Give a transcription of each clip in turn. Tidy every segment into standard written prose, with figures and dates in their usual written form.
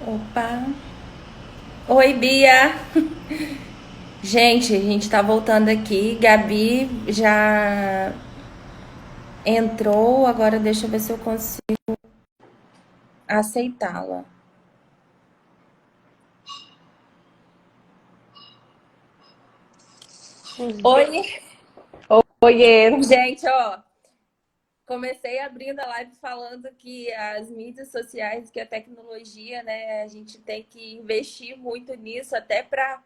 Opa! Oi, Bia! Gente, a gente tá voltando aqui. Gabi já entrou, agora deixa eu ver se eu consigo aceitá-la. Oi! Oiê. Gente, ó, comecei abrindo a live falando que as mídias sociais, que a tecnologia, né, a gente tem que investir muito nisso até para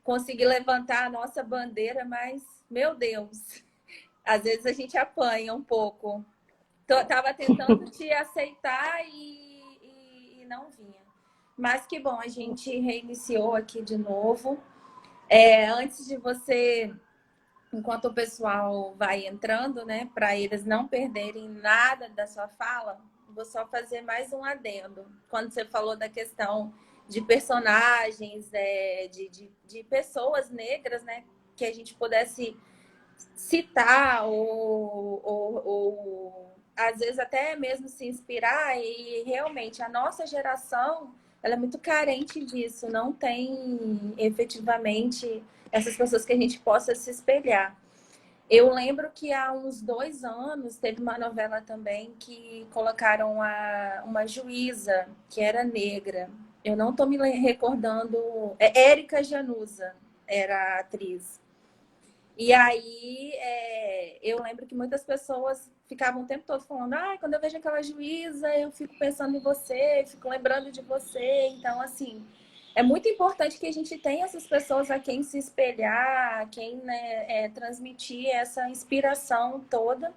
conseguir levantar a nossa bandeira, mas, meu Deus, às vezes a gente apanha um pouco. Tava tentando te aceitar e não vinha. Mas que bom, a gente reiniciou aqui de novo. Antes de você, enquanto o pessoal vai entrando, né, para eles não perderem nada da sua fala, vou só fazer mais um adendo. Quando você falou da questão de personagens, de pessoas negras, né, que a gente pudesse citar ou às vezes até mesmo se inspirar e realmente a nossa geração ela é muito carente disso, não tem efetivamente essas pessoas que a gente possa se espelhar. Eu lembro que há uns 2 anos teve uma novela também que colocaram uma juíza que era negra. Eu não estou me recordando. É Érica Januza era a atriz. E aí, eu lembro que muitas pessoas ficavam o tempo todo falando: quando eu vejo aquela juíza, eu fico pensando em você, fico lembrando de você. Então, assim, é muito importante que a gente tenha essas pessoas a quem se espelhar, a quem, né, transmitir essa inspiração toda.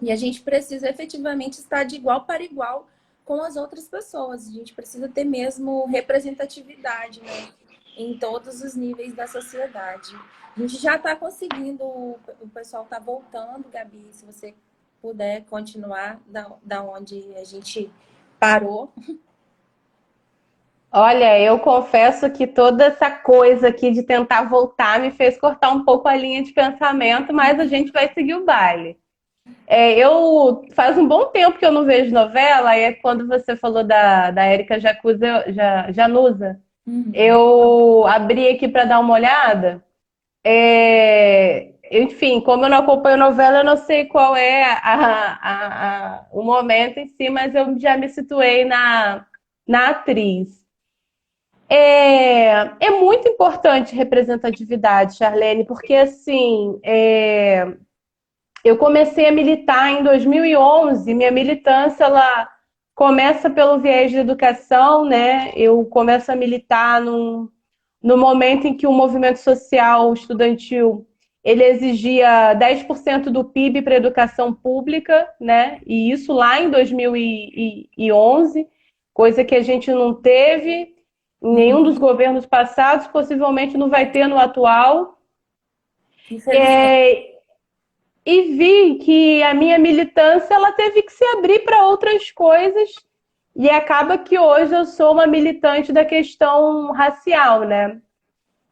E a gente precisa efetivamente estar de igual para igual com as outras pessoas. A gente precisa ter mesmo representatividade, né, em todos os níveis da sociedade. A gente já está conseguindo, o pessoal está voltando, Gabi, se você puder continuar da onde a gente parou. Olha, eu confesso que toda essa coisa aqui de tentar voltar me fez cortar um pouco a linha de pensamento, mas a gente vai seguir o baile. Eu faz um bom tempo que eu não vejo novela, e é quando você falou da Érica Januza, eu abri aqui para dar uma olhada. Enfim, como eu não acompanho novela, eu não sei qual é o momento em si, mas eu já me situei na atriz. É muito importante representatividade, Charlene, porque assim, eu comecei a militar em 2011. Minha militância ela começa pelo viés de educação, né? Eu começo a militar no momento em que o movimento social estudantil ele exigia 10% do PIB para educação pública, né? E isso lá em 2011, coisa que a gente não teve em nenhum dos governos passados, possivelmente não vai ter no atual. Infelizmente. É, e vi que a minha militância ela teve que se abrir para outras coisas e acaba que hoje eu sou uma militante da questão racial, né?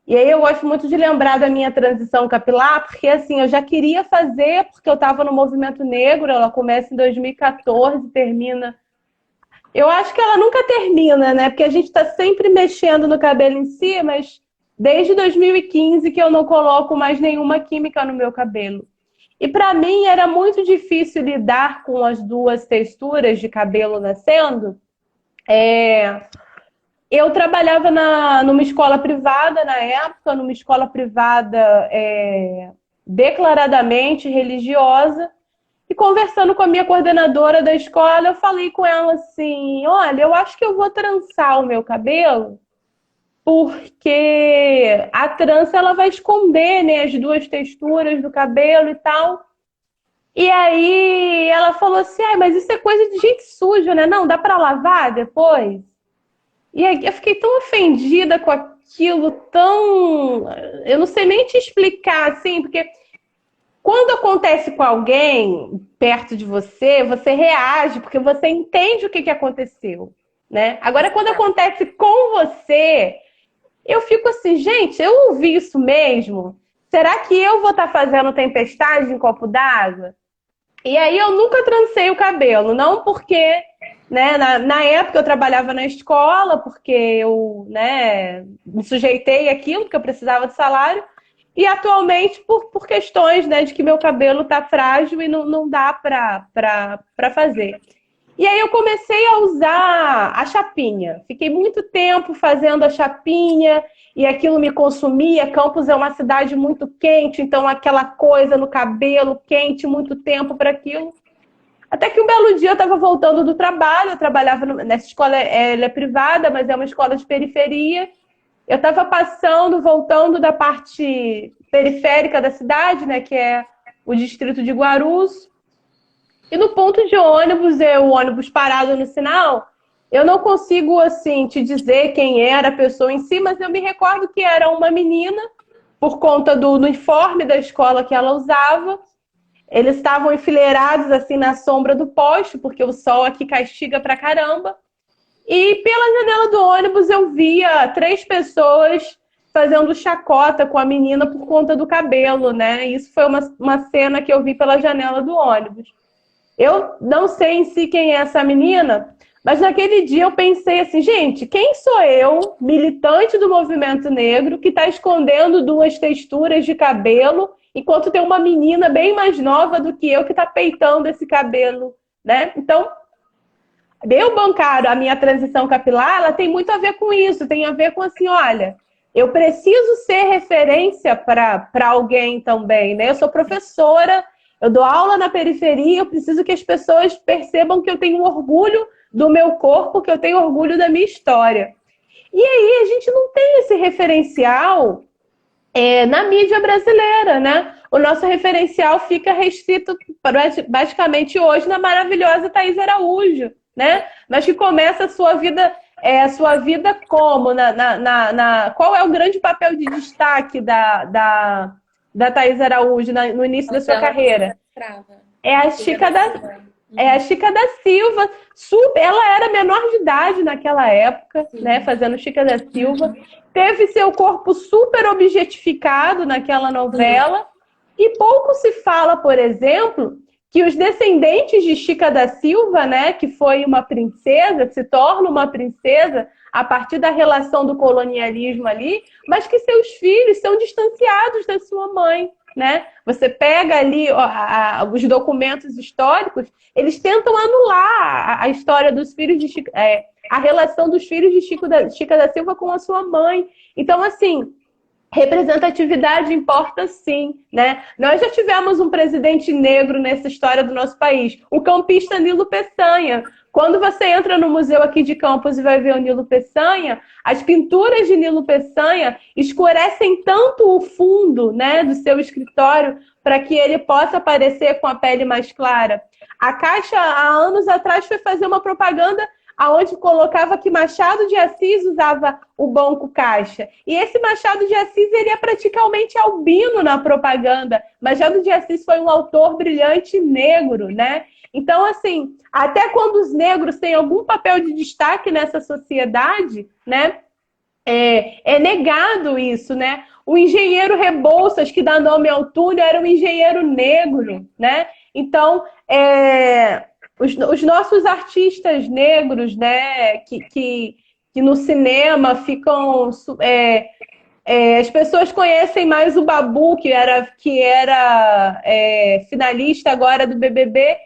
E aí eu gosto muito de lembrar da minha transição capilar, porque assim, eu já queria fazer, porque eu estava no movimento negro, ela começa em 2014, termina. Eu acho que ela nunca termina, né? Porque a gente está sempre mexendo no cabelo em si, mas desde 2015 que eu não coloco mais nenhuma química no meu cabelo. E para mim era muito difícil lidar com as duas texturas de cabelo nascendo. Eu trabalhava numa escola privada na época, numa escola privada declaradamente religiosa, e conversando com a minha coordenadora da escola, eu falei com ela assim: olha, eu acho que eu vou trançar o meu cabelo, porque a trança ela vai esconder, né, as duas texturas do cabelo e tal. E aí ela falou assim: mas isso é coisa de gente suja, né? Não, dá para lavar depois? E aí eu fiquei tão ofendida com aquilo, tão. Eu não sei nem te explicar, assim, porque quando acontece com alguém perto de você, você reage, porque você entende o que aconteceu, né? Agora, quando acontece com você, eu fico assim, gente, eu ouvi isso mesmo? Será que eu vou estar fazendo tempestade em copo d'água? E aí eu nunca trancei o cabelo, não porque né? Na época eu trabalhava na escola, porque eu, né, me sujeitei àquilo, porque eu precisava de salário. E atualmente, por questões, né, de que meu cabelo tá frágil e não dá para fazer. E aí eu comecei a usar a chapinha. Fiquei muito tempo fazendo a chapinha e aquilo me consumia. Campos é uma cidade muito quente, então aquela coisa no cabelo quente, muito tempo para aquilo. Até que um belo dia eu estava voltando do trabalho, eu trabalhava nessa escola, ela é privada, mas é uma escola de periferia. Eu estava passando, voltando da parte periférica da cidade, né, que é o distrito de Guarulhos. E no ponto de ônibus, o ônibus parado no sinal, eu não consigo, assim, te dizer quem era a pessoa em si, mas eu me recordo que era uma menina, por conta do uniforme da escola que ela usava. Eles estavam enfileirados, assim, na sombra do poste, porque o sol aqui castiga pra caramba. E pela janela do ônibus eu via 3 pessoas fazendo chacota com a menina por conta do cabelo, né? Isso foi uma cena que eu vi pela janela do ônibus. Eu não sei em si quem é essa menina, mas naquele dia eu pensei assim, gente, quem sou eu, militante do movimento negro, que está escondendo 2 texturas de cabelo, enquanto tem uma menina bem mais nova do que eu que está peitando esse cabelo, né? Então, eu bancar a minha transição capilar, ela tem muito a ver com isso, tem a ver com assim, olha, eu preciso ser referência para alguém também, né? Eu sou professora, eu dou aula na periferia, eu preciso que as pessoas percebam que eu tenho orgulho do meu corpo, que eu tenho orgulho da minha história. E aí a gente não tem esse referencial na mídia brasileira, né? O nosso referencial fica restrito basicamente hoje na maravilhosa Thaís Araújo, né? Mas que começa a sua vida como? Qual é o grande papel de destaque da Thaís Araújo no início da sua carreira? É a Chica da, é a Chica da Silva. Ela era menor de idade naquela época, né? Fazendo Chica da Silva. Teve seu corpo super objetificado naquela novela. E pouco se fala, por exemplo, que os descendentes de Chica da Silva, né, que foi uma princesa, se torna uma princesa a partir da relação do colonialismo ali, mas que seus filhos são distanciados da sua mãe, né? Você pega ali os documentos históricos, eles tentam anular a história dos filhos de Chica, a relação dos filhos de Chica da Silva com a sua mãe. Então, assim, representatividade importa sim, né? Nós já tivemos um presidente negro nessa história do nosso país, o campista Nilo Peçanha. Quando você entra no museu aqui de Campos e vai ver o Nilo Peçanha, as pinturas de Nilo Peçanha escurecem tanto o fundo, né, do seu escritório para que ele possa aparecer com a pele mais clara. A Caixa, há anos atrás, foi fazer uma propaganda aonde colocava que Machado de Assis usava o banco Caixa. E esse Machado de Assis, ele é praticamente albino na propaganda. Machado de Assis foi um autor brilhante negro, né? Então, assim, até quando os negros têm algum papel de destaque nessa sociedade, né, é negado isso, né? O engenheiro Rebouças, que dá nome ao túnel, era um engenheiro negro, né? Então, os nossos artistas negros, né, que no cinema ficam... as pessoas conhecem mais o Babu, que era finalista agora do BBB.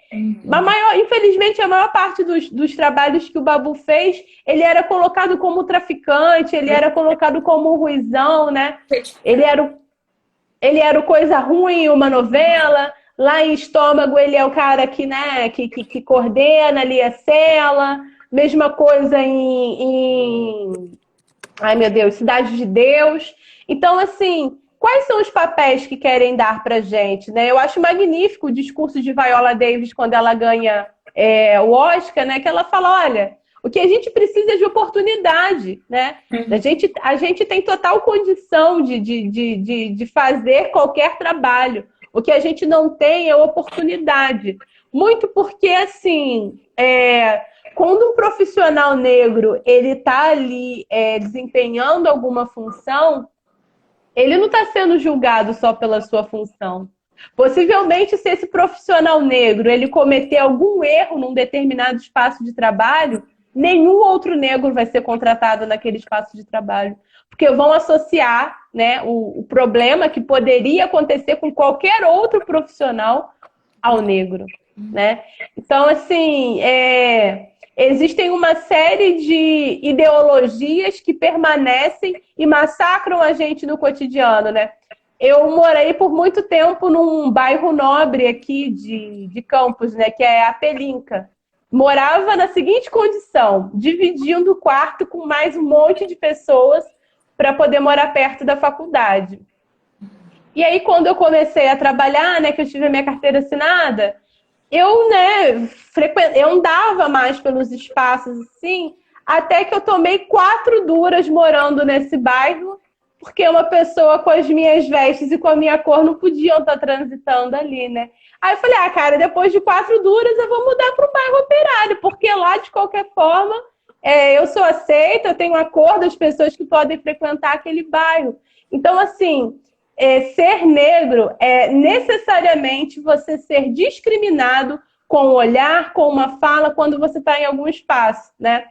Infelizmente, a maior parte dos trabalhos que o Babu fez, ele era colocado como traficante, ele era colocado como ruizão, né? Ele era o coisa ruim em uma novela. Lá em Estômago, ele é o cara que coordena ali a cela. Mesma coisa ai, meu Deus, Cidade de Deus. Então, assim, quais são os papéis que querem dar pra gente, né? Eu acho magnífico o discurso de Viola Davis quando ela ganha o Oscar, né? Que ela fala, olha, o que a gente precisa é de oportunidade, né? A gente tem total condição de fazer qualquer trabalho. O que a gente não tem é oportunidade. Muito porque, assim, quando um profissional negro ele está ali desempenhando alguma função, ele não está sendo julgado só pela sua função. Possivelmente, se esse profissional negro ele cometer algum erro num determinado espaço de trabalho, nenhum outro negro vai ser contratado naquele espaço de trabalho. Porque vão associar, né, o problema que poderia acontecer com qualquer outro profissional ao negro, né? Então, assim, existem uma série de ideologias que permanecem e massacram a gente no cotidiano, né? Eu morei por muito tempo num bairro nobre aqui de Campos, né, que é a Pelinca. Morava na seguinte condição, dividindo o quarto com mais um monte de pessoas para poder morar perto da faculdade. E aí, quando eu comecei a trabalhar, né, que eu tive a minha carteira assinada, eu, né, eu andava mais pelos espaços assim, até que eu tomei 4 duras morando nesse bairro, porque uma pessoa com as minhas vestes e com a minha cor não podiam estar transitando ali, né? Aí eu falei, cara, depois de 4 duras eu vou mudar para o bairro Operário, porque lá, de qualquer forma, eu sou aceita, eu tenho a cor das pessoas que podem frequentar aquele bairro. Então, assim, ser negro é necessariamente você ser discriminado com o olhar, com uma fala, quando você está em algum espaço, né?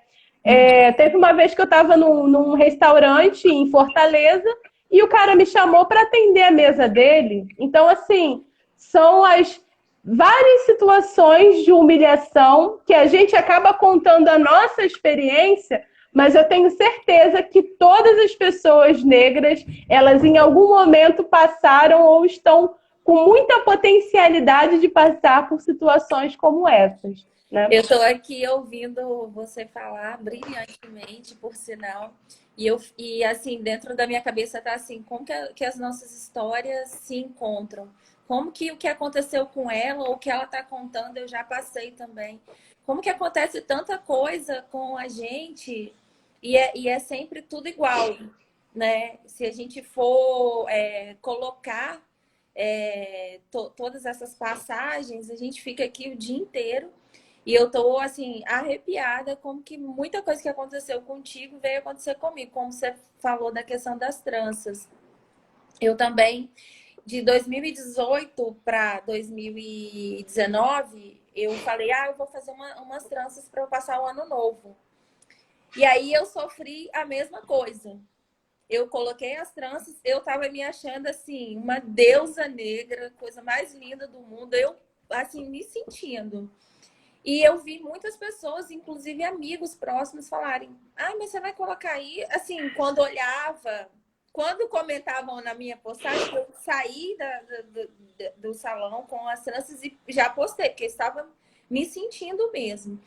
Teve uma vez que eu estava num restaurante em Fortaleza e o cara me chamou para atender a mesa dele. Então, assim, são as várias situações de humilhação que a gente acaba contando a nossa experiência, mas eu tenho certeza que todas as pessoas negras, elas em algum momento passaram ou estão com muita potencialidade de passar por situações como essas, né? Eu estou aqui ouvindo você falar brilhantemente, por sinal, e assim, dentro da minha cabeça tá assim, como que as nossas histórias se encontram? Como que o que aconteceu com ela ou o que ela está contando eu já passei também? Como que acontece tanta coisa com a gente e é sempre tudo igual, né? Se a gente for colocar todas essas passagens, a gente fica aqui o dia inteiro. E eu tô, assim, arrepiada como que muita coisa que aconteceu contigo veio acontecer comigo. Como você falou da questão das tranças. Eu também, de 2018 para 2019, eu falei, eu vou fazer umas tranças para eu passar o ano novo. E aí eu sofri a mesma coisa. Eu coloquei as tranças, eu tava me achando, assim, uma deusa negra, coisa mais linda do mundo. Eu, assim, me sentindo. E eu vi muitas pessoas, inclusive amigos próximos, falarem: mas você vai colocar aí? Assim, quando comentavam na minha postagem, eu saí do salão com as tranças e já postei, porque eu estava me sentindo mesmo.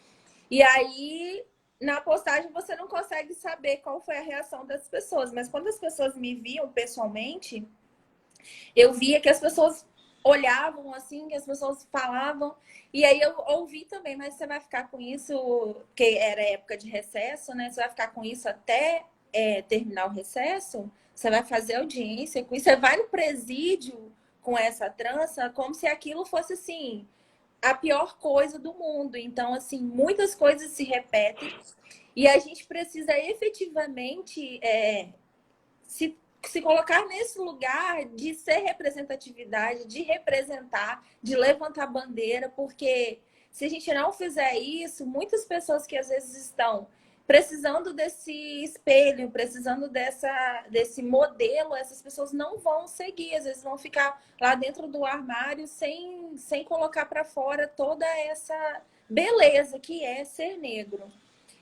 E aí, na postagem, você não consegue saber qual foi a reação das pessoas, mas quando as pessoas me viam pessoalmente, eu via que as pessoas olhavam assim, que as pessoas falavam, e aí eu ouvi também, mas você vai ficar com isso, que era época de recesso, né? Você vai ficar com isso até terminar o recesso? Você vai fazer audiência com isso? Você vai no presídio com essa trança como se aquilo fosse, assim, a pior coisa do mundo. Então, assim, muitas coisas se repetem e a gente precisa efetivamente se colocar nesse lugar de ser representatividade, de representar, de levantar bandeira, porque se a gente não fizer isso, muitas pessoas que às vezes estão precisando desse espelho, precisando desse modelo, essas pessoas não vão seguir, às vezes vão ficar lá dentro do armário sem colocar para fora toda essa beleza que é ser negro.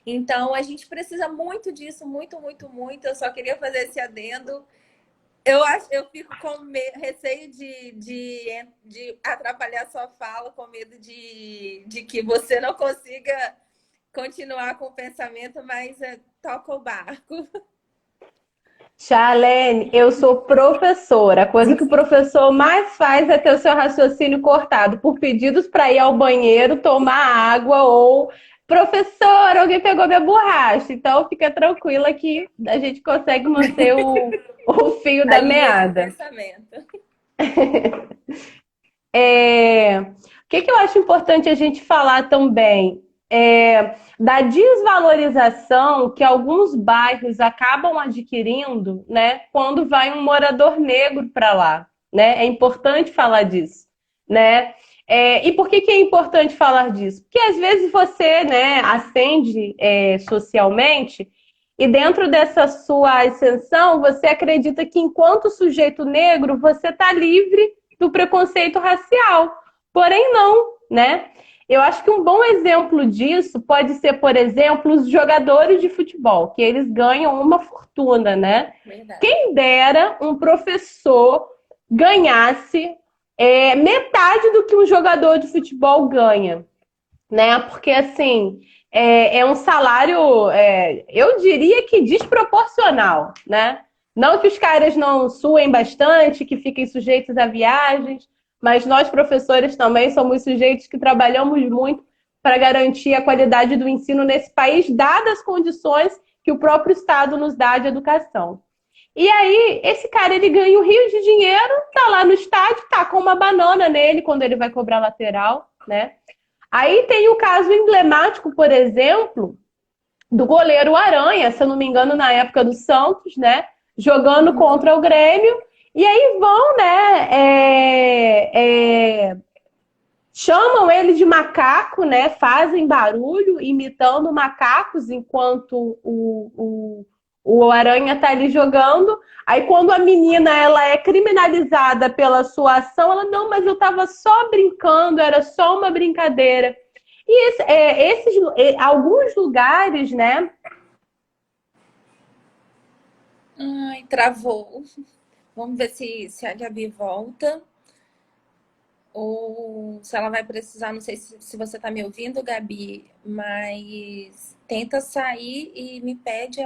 Então, a gente precisa muito disso, muito, muito, muito. Eu só queria fazer esse adendo. Eu fico com receio de atrapalhar sua fala, com medo de que você não consiga continuar com o pensamento, mas toca o barco. Charlene, eu sou professora. A coisa que o professor mais faz é ter o seu raciocínio cortado por pedidos para ir ao banheiro, tomar água ou professor, alguém pegou minha borracha. Então fica tranquila que a gente consegue manter o fio da meada. O que eu acho importante a gente falar também da desvalorização que alguns bairros acabam adquirindo, né, quando vai um morador negro para lá. né? É importante falar disso, né? E por que é importante falar disso? Porque às vezes você, né, ascende socialmente e dentro dessa sua ascensão você acredita que enquanto sujeito negro você está livre do preconceito racial. Porém não, né? Eu acho que um bom exemplo disso pode ser, por exemplo, os jogadores de futebol, que eles ganham uma fortuna, né? Verdade. Quem dera um professor ganhasse metade do que um jogador de futebol ganha, né? Porque, assim, é um salário, eu diria que desproporcional, né? Não que os caras não suem bastante, que fiquem sujeitos a viagens, mas nós, professores, também somos sujeitos que trabalhamos muito para garantir a qualidade do ensino nesse país, dadas as condições que o próprio Estado nos dá de educação. E aí, esse cara, ele ganha um rio de dinheiro, tá lá no estádio, tá com uma banana nele quando ele vai cobrar lateral, né? Aí tem o caso emblemático, por exemplo, do goleiro Aranha, se eu não me engano, na época do Santos, né? Jogando contra o Grêmio. E aí vão, né? Chamam ele de macaco, né? Fazem barulho, imitando macacos, enquanto o Aranha tá ali jogando. Aí quando a menina ela é criminalizada pela sua ação, ela, não, mas eu tava só brincando, era só uma brincadeira. E alguns lugares, né? Ai, travou. Vamos ver se a Gabi volta. Ou se ela vai precisar, não sei se você está me ouvindo, Gabi, mas tenta sair e me pede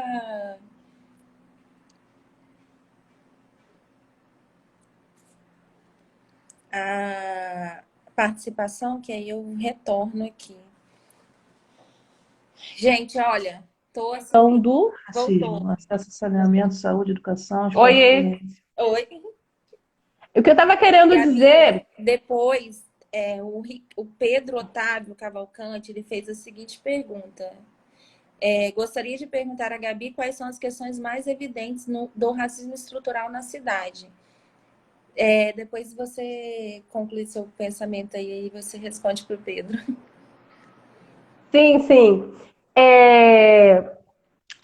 a participação, que aí eu retorno aqui. Gente, olha, tô assim. Então, do Voltou. racismo, acesso a saneamento, saúde, educação, Oi. Oi. O que eu estava querendo Gabi, dizer... Depois, o Pedro Otávio Cavalcante, ele fez a seguinte pergunta. Gostaria de perguntar a Gabi quais são as questões mais evidentes do racismo estrutural na cidade. Depois você conclui seu pensamento aí e você responde para o Pedro. Sim, sim.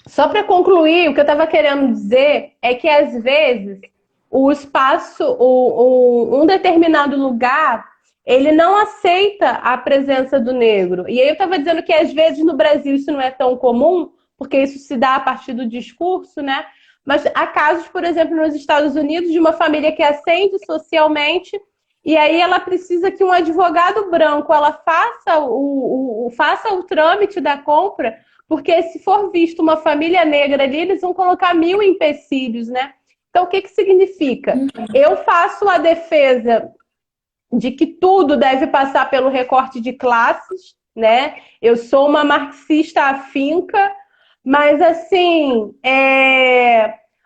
Só para concluir, o que eu estava querendo dizer é que, às vezes, o espaço, um determinado lugar, ele não aceita a presença do negro. E aí eu estava dizendo que, às vezes, no Brasil isso não é tão comum, porque isso se dá a partir do discurso, né? Mas há casos, por exemplo, nos Estados Unidos, de uma família que ascende socialmente e aí ela precisa que um advogado branco ela faça o trâmite da compra, porque se for visto uma família negra ali, eles vão colocar 1000 empecilhos, né? Então, o que significa? Eu faço a defesa de que tudo deve passar pelo recorte de classes, né? Eu sou uma marxista afinca, mas, assim,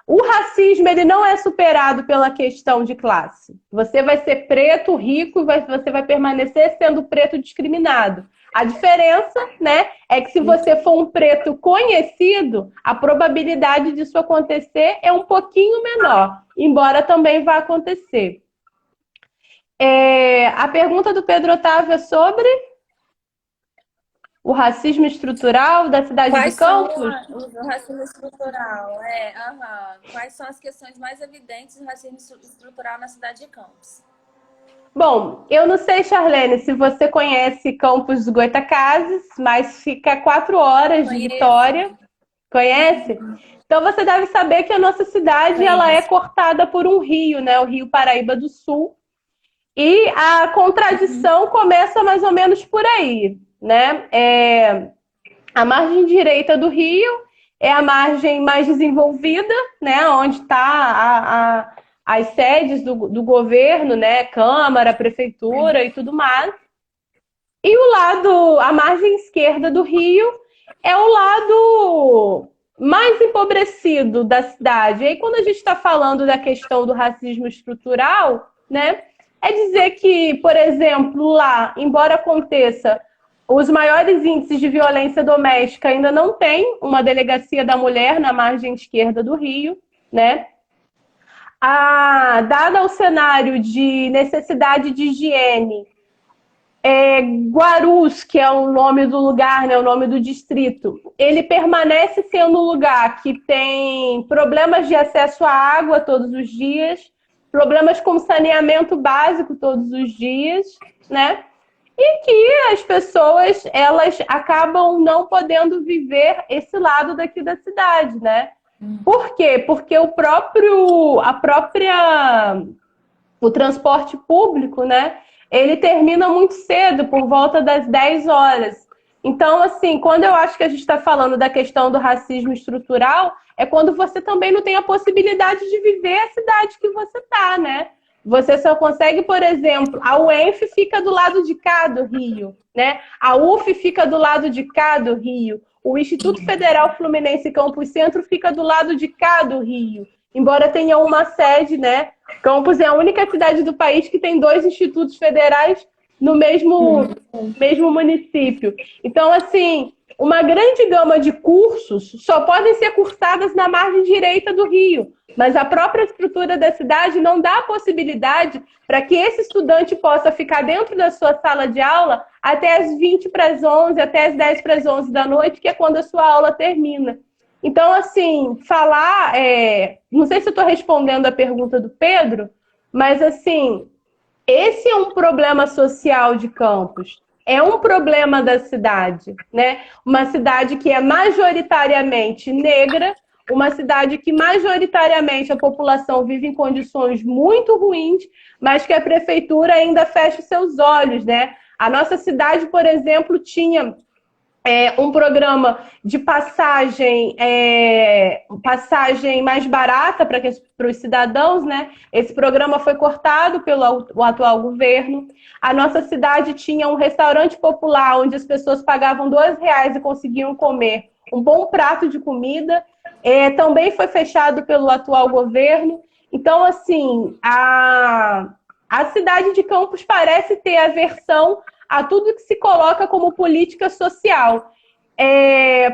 o racismo ele não é superado pela questão de classe. Você vai ser preto, rico, e você vai permanecer sendo preto discriminado. A diferença, né, é que se você for um preto conhecido, a probabilidade disso acontecer é um pouquinho menor, embora também vá acontecer. A pergunta do Pedro Otávio é sobre o racismo estrutural da cidade de Campos? O racismo estrutural, Quais são as questões mais evidentes do racismo estrutural na cidade de Campos? Bom, eu não sei, Charlene, se você conhece Campos dos Goytacazes, mas fica a 4 horas de Vitória. Conhece? Então você deve saber que a nossa cidade ela é cortada por um rio, né? O Rio Paraíba do Sul. E a contradição começa mais ou menos por aí, né? A margem direita do rio é a margem mais desenvolvida, né? Onde está as sedes do governo, né? Câmara, prefeitura e tudo mais. E a margem esquerda do rio é o lado mais empobrecido da cidade. E aí, quando a gente está falando da questão do racismo estrutural, né? É dizer que, por exemplo, lá, embora aconteça os maiores índices de violência doméstica, ainda não tem uma delegacia da mulher na margem esquerda do rio, né? dado o cenário de necessidade de higiene, Guarus, que é o nome do lugar, né, o nome do distrito, ele permanece sendo um lugar que tem problemas de acesso à água todos os dias, problemas com saneamento básico todos os dias, né? E que as pessoas, elas acabam não podendo viver esse lado daqui da cidade, né? Por quê? Porque o transporte público, né? Ele termina muito cedo, por volta das 10 horas. Então, assim, quando eu acho que a gente está falando da questão do racismo estrutural, é quando você também não tem a possibilidade de viver a cidade que você está, né? Você só consegue, por exemplo, a UENF fica do lado de cá do Rio, né? A UF fica do lado de cá do Rio. O Instituto Federal Fluminense Campus Centro fica do lado de cá do Rio. Embora tenha uma sede, né? Campos é a única cidade do país que tem 2 institutos federais no mesmo município. Então, assim, uma grande gama de cursos só podem ser cursadas na margem direita do Rio, mas a própria estrutura da cidade não dá a possibilidade para que esse estudante possa ficar dentro da sua sala de aula até as 20 para as 11, até as 10 para as 11 da noite, que é quando a sua aula termina. Então, assim, não sei se eu estou respondendo a pergunta do Pedro, mas, assim, esse é um problema social de Campos, é um problema da cidade, né? Uma cidade que é majoritariamente negra, uma cidade que majoritariamente a população vive em condições muito ruins, mas que a prefeitura ainda fecha os seus olhos, né? A nossa cidade, por exemplo, tinha um programa de passagem mais barata para os cidadãos, né? Esse programa foi cortado pelo atual governo. A nossa cidade tinha um restaurante popular onde as pessoas pagavam R$ 2 e conseguiam comer um bom prato de comida. Também foi fechado pelo atual governo. Então, assim, a cidade de Campos parece ter aversão a tudo que se coloca como política social,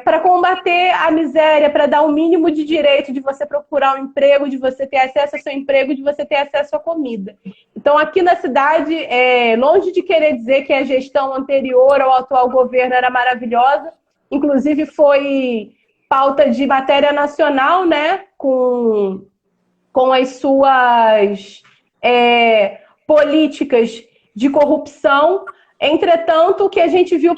para combater a miséria, para dar um mínimo de direito de você procurar um emprego, de você ter acesso ao seu emprego, de você ter acesso à comida. Então, aqui na cidade, longe de querer dizer que a gestão anterior ao atual governo era maravilhosa, inclusive foi pauta de matéria nacional, né, com as suas políticas de corrupção. Entretanto, o que a gente viu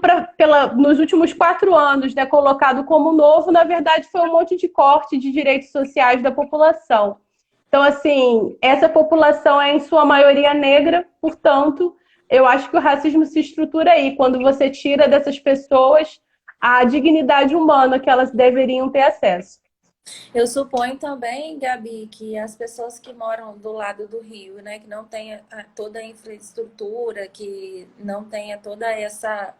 nos últimos 4 anos, né, colocado como novo, na verdade, foi um monte de corte de direitos sociais da população. Então, assim, essa população é, em sua maioria, negra, portanto, eu acho que o racismo se estrutura aí, quando você tira dessas pessoas a dignidade humana que elas deveriam ter acesso. Eu suponho também, Gabi, que as pessoas que moram do lado do rio, né, que não tenha toda a infraestrutura, que não tenha toda essa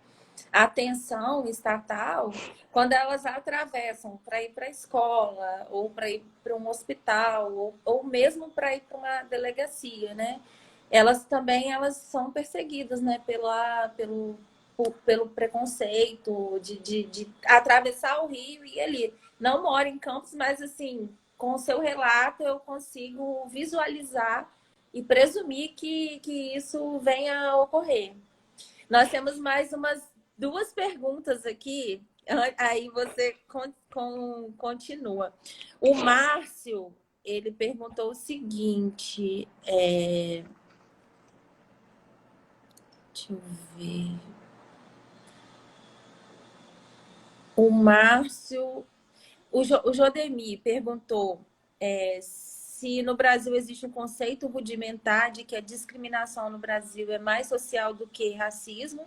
atenção estatal, quando elas atravessam para ir para a escola, ou para ir para um hospital, ou mesmo para ir para uma delegacia, né? Elas são perseguidas, né, pelo preconceito de atravessar o rio e ir ali. Não moro em Campos, mas, assim, com o seu relato eu consigo visualizar e presumir que isso venha a ocorrer. Nós temos mais umas 2 perguntas aqui, aí você continua. O Márcio, ele perguntou o seguinte, deixa eu ver. O Márcio... O Jodemir perguntou se no Brasil existe um conceito rudimentar de que a discriminação no Brasil é mais social do que racismo.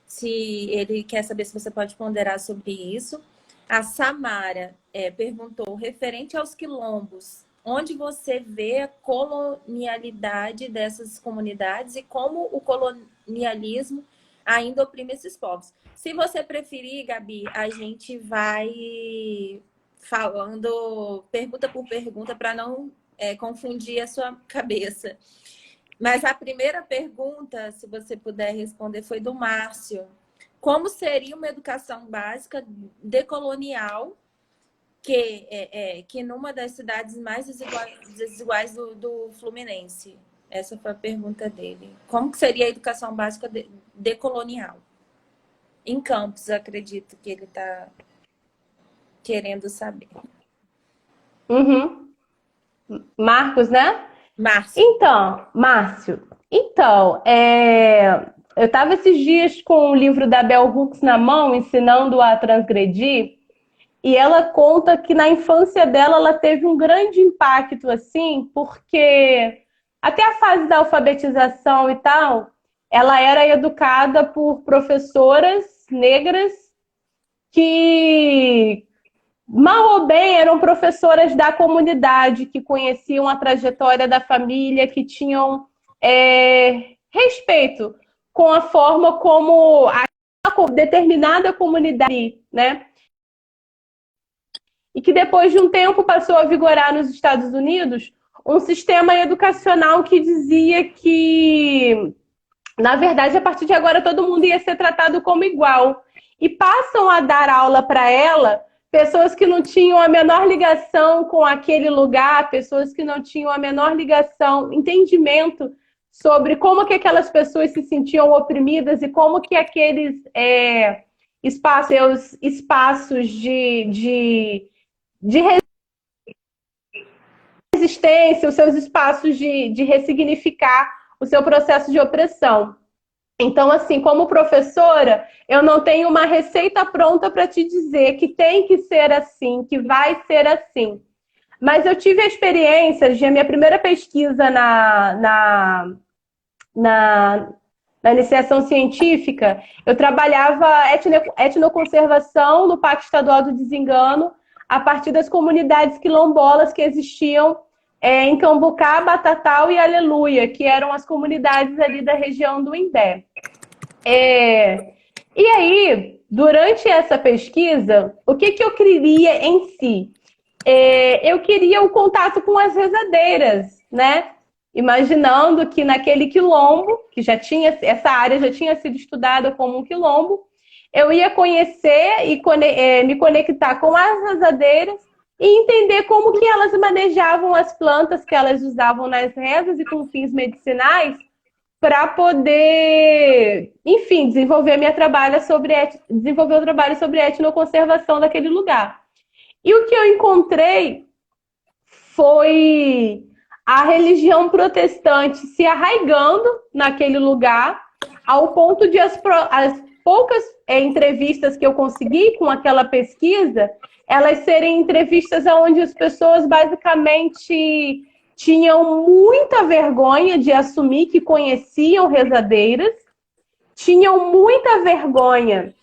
Se ele quer saber se você pode ponderar sobre isso. A Samara perguntou, referente aos quilombos, onde você vê a colonialidade dessas comunidades e como o colonialismo ainda oprime esses povos. Se você preferir, Gabi, a gente vai falando pergunta por pergunta para não confundir a sua cabeça. Mas a primeira pergunta, se você puder responder, foi do Márcio. Como seria uma educação básica decolonial que numa das cidades mais desiguais do Fluminense. Essa foi a pergunta dele. Como que seria a educação básica decolonial? Em Campos, acredito que ele está querendo saber. Uhum. Marcos, né? Márcio. Então, Márcio, eu estava esses dias com o livro da Bell Hooks na mão, ensinando a transgredir, e ela conta que na infância dela ela teve um grande impacto, assim, porque até a fase da alfabetização e tal, ela era educada por professoras negras que, mal ou bem, eram professoras da comunidade, que conheciam a trajetória da família, que tinham respeito com a forma como a determinada comunidade, né? E que depois de um tempo passou a vigorar nos Estados Unidos um sistema educacional que dizia que, na verdade, a partir de agora todo mundo ia ser tratado como igual. E passam a dar aula para ela pessoas que não tinham a menor ligação com aquele lugar, pessoas que não tinham a menor ligação, entendimento sobre como que aquelas pessoas se sentiam oprimidas e como que aqueles espaços de resistência, os seus espaços de ressignificar o seu processo de opressão. Então, assim, como professora, eu não tenho uma receita pronta para te dizer que tem que ser assim, que vai ser assim. Mas eu tive a experiência de a minha primeira pesquisa na iniciação científica, eu trabalhava etnoconservação no Parque Estadual do Desengano, a partir das comunidades quilombolas que existiam em Cambucá, Batatal e Aleluia, que eram as comunidades ali da região do Imbé. E aí, durante essa pesquisa, o que eu queria em si? Eu queria o contato com as rezadeiras, né? Imaginando que naquele quilombo, que essa área já tinha sido estudada como um quilombo, eu ia conhecer e me conectar com as rezadeiras e entender como que elas manejavam as plantas que elas usavam nas rezas e com fins medicinais para poder, enfim, desenvolver o trabalho sobre etnoconservação daquele lugar. E o que eu encontrei foi a religião protestante se arraigando naquele lugar, ao ponto de as poucas entrevistas que eu consegui com aquela pesquisa, elas serem entrevistas onde as pessoas basicamente tinham muita vergonha de assumir que conheciam rezadeiras, tinham muita vergonha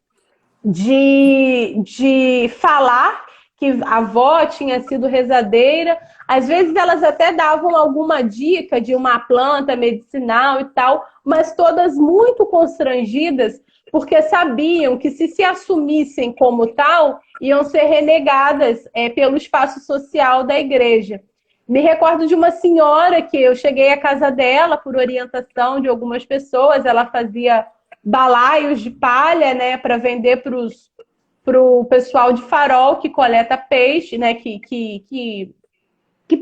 de falar que a avó tinha sido rezadeira. Às vezes elas até davam alguma dica de uma planta medicinal e tal, mas todas muito constrangidas, porque sabiam que se assumissem como tal, iam ser renegadas pelo espaço social da igreja. Me recordo de uma senhora que eu cheguei à casa dela por orientação de algumas pessoas, ela fazia balaios de palha, né, para vender para o pessoal de Farol que coleta peixe, né, que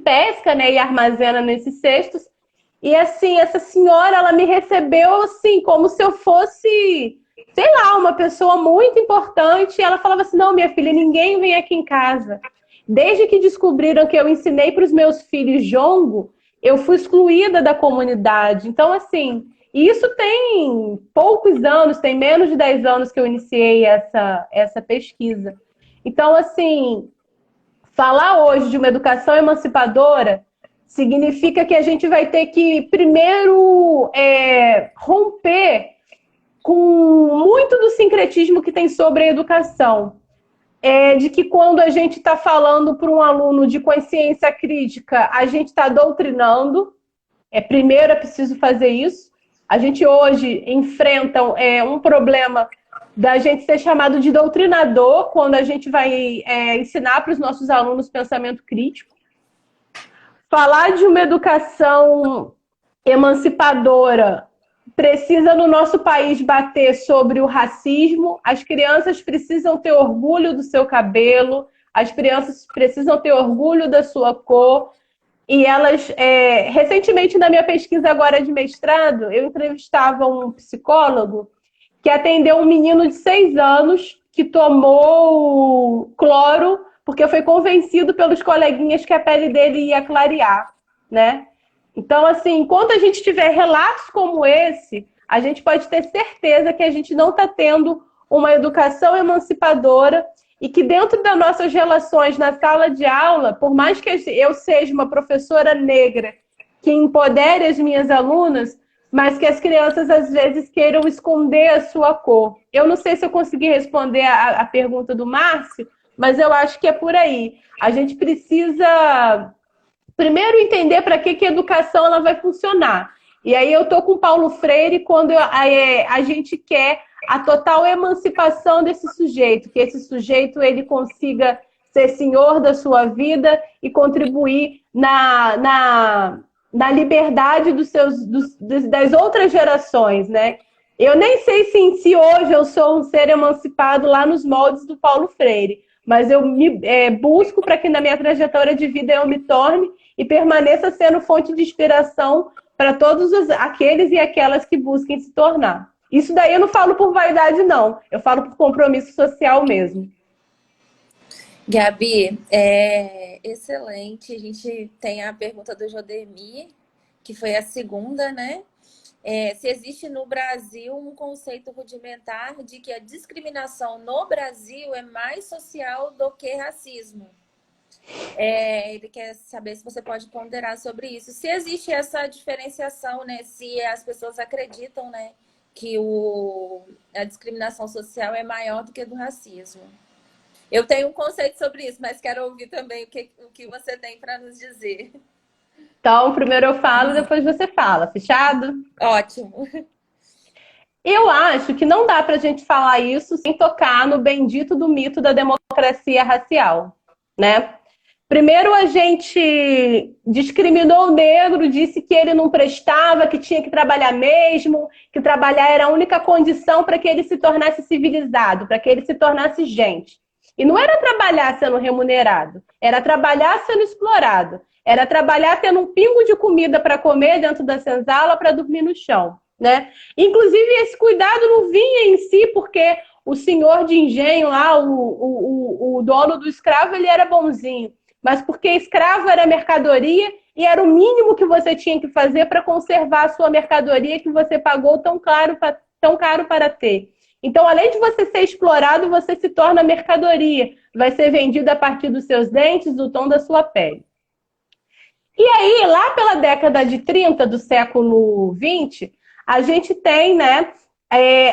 pesca, né, e armazena nesses cestos. E assim, essa senhora, ela me recebeu assim, como se eu fosse, sei lá, uma pessoa muito importante. E ela falava assim: não, minha filha, ninguém vem aqui em casa. Desde que descobriram que eu ensinei para os meus filhos jongo, eu fui excluída da comunidade. Então, assim, isso tem poucos anos, tem menos de 10 anos que eu iniciei essa pesquisa. Então, assim, falar hoje de uma educação emancipadora significa que a gente vai ter que, primeiro, romper com muito do sincretismo que tem sobre a educação. De que quando a gente está falando para um aluno de consciência crítica, a gente está doutrinando. Primeiro é preciso fazer isso. A gente hoje enfrenta um problema da gente ser chamado de doutrinador quando a gente vai ensinar para os nossos alunos pensamento crítico. Falar de uma educação emancipadora precisa, no nosso país, bater sobre o racismo. As crianças precisam ter orgulho do seu cabelo, as crianças precisam ter orgulho da sua cor. E elas, recentemente na minha pesquisa agora de mestrado, eu entrevistava um psicólogo que atendeu um menino de 6 anos que tomou cloro porque foi convencido pelos coleguinhas que a pele dele ia clarear, né? Então, assim, enquanto a gente tiver relatos como esse, a gente pode ter certeza que a gente não está tendo uma educação emancipadora e que dentro das nossas relações na sala de aula, por mais que eu seja uma professora negra que empodere as minhas alunas, mas que as crianças às vezes queiram esconder a sua cor. Eu não sei se eu consegui responder a pergunta do Márcio, mas eu acho que é por aí. A gente precisa primeiro entender para que a educação ela vai funcionar. E aí eu estou com o Paulo Freire quando a gente quer a total emancipação desse sujeito, que esse sujeito ele consiga ser senhor da sua vida e contribuir na liberdade das outras gerações, né? Eu nem sei se em si hoje eu sou um ser emancipado lá nos moldes do Paulo Freire, mas eu busco para que na minha trajetória de vida eu me torne e permaneça sendo fonte de inspiração para todos aqueles e aquelas que busquem se tornar. Isso daí eu não falo por vaidade, não. Eu falo por compromisso social mesmo. Gabi, excelente. A gente tem a pergunta do Jodemir, que foi a segunda, né? Se existe no Brasil um conceito rudimentar de que a discriminação no Brasil é mais social do que racismo. Ele quer saber se você pode ponderar sobre isso. Se existe essa diferenciação, né? Se as pessoas acreditam, né, que a discriminação social é maior do que a do racismo. Eu tenho um conceito sobre isso, mas quero ouvir também o que você tem para nos dizer. Então, primeiro eu falo, depois você fala. Fechado? Ótimo. Eu acho que não dá para a gente falar isso sem tocar no bendito do mito da democracia racial, né? Primeiro a gente discriminou o negro, disse que ele não prestava, que tinha que trabalhar mesmo, que trabalhar era a única condição para que ele se tornasse civilizado, para que ele se tornasse gente. E não era trabalhar sendo remunerado, era trabalhar sendo explorado, era trabalhar tendo um pingo de comida para comer dentro da senzala para dormir no chão, né? Inclusive esse cuidado não vinha em si porque o senhor de engenho lá, o dono do escravo, ele era bonzinho. Mas porque escravo era mercadoria e era o mínimo que você tinha que fazer para conservar a sua mercadoria que você pagou tão caro para ter. Então, além de você ser explorado, você se torna mercadoria. Vai ser vendido a partir dos seus dentes, do tom da sua pele. E aí, lá pela década de 30 do século XX, a gente tem, né,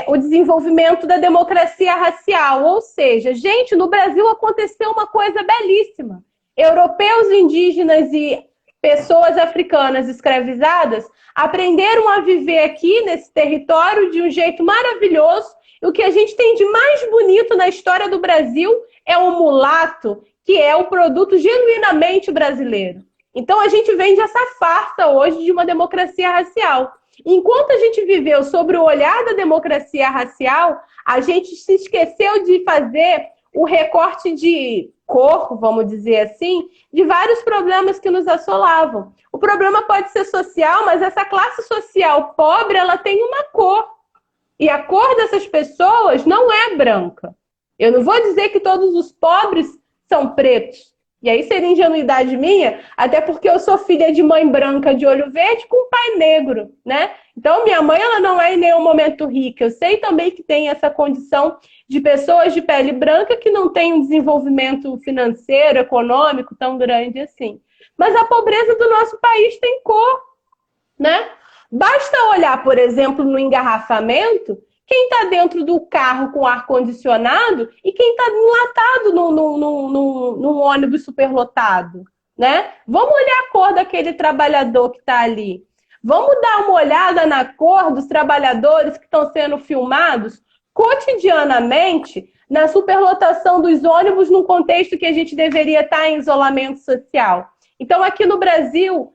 o desenvolvimento da democracia racial. Ou seja, gente, no Brasil aconteceu uma coisa belíssima. Europeus, indígenas e pessoas africanas escravizadas aprenderam a viver aqui nesse território de um jeito maravilhoso. E o que a gente tem de mais bonito na história do Brasil é o mulato, que é o produto genuinamente brasileiro. Então a gente vende essa farsa hoje de uma democracia racial. Enquanto a gente viveu sobre o olhar da democracia racial, a gente se esqueceu de fazer o recorte de cor, vamos dizer assim, de vários problemas que nos assolavam. O problema pode ser social, mas essa classe social pobre, ela tem uma cor. E a cor dessas pessoas não é branca. Eu não vou dizer que todos os pobres são pretos. E aí seria ingenuidade minha, até porque eu sou filha de mãe branca de olho verde com pai negro, né? Então, minha mãe, ela não é em nenhum momento rica. Eu sei também que tem essa condição de pessoas de pele branca que não têm um desenvolvimento financeiro, econômico tão grande assim. Mas a pobreza do nosso país tem cor, né? Basta olhar, por exemplo, no engarrafamento, quem está dentro do carro com ar-condicionado e quem está enlatado num ônibus superlotado, né? Vamos olhar a cor daquele trabalhador que está ali. Vamos dar uma olhada na cor dos trabalhadores que estão sendo filmados cotidianamente na superlotação dos ônibus num contexto que a gente deveria estar em isolamento social. Então, aqui no Brasil,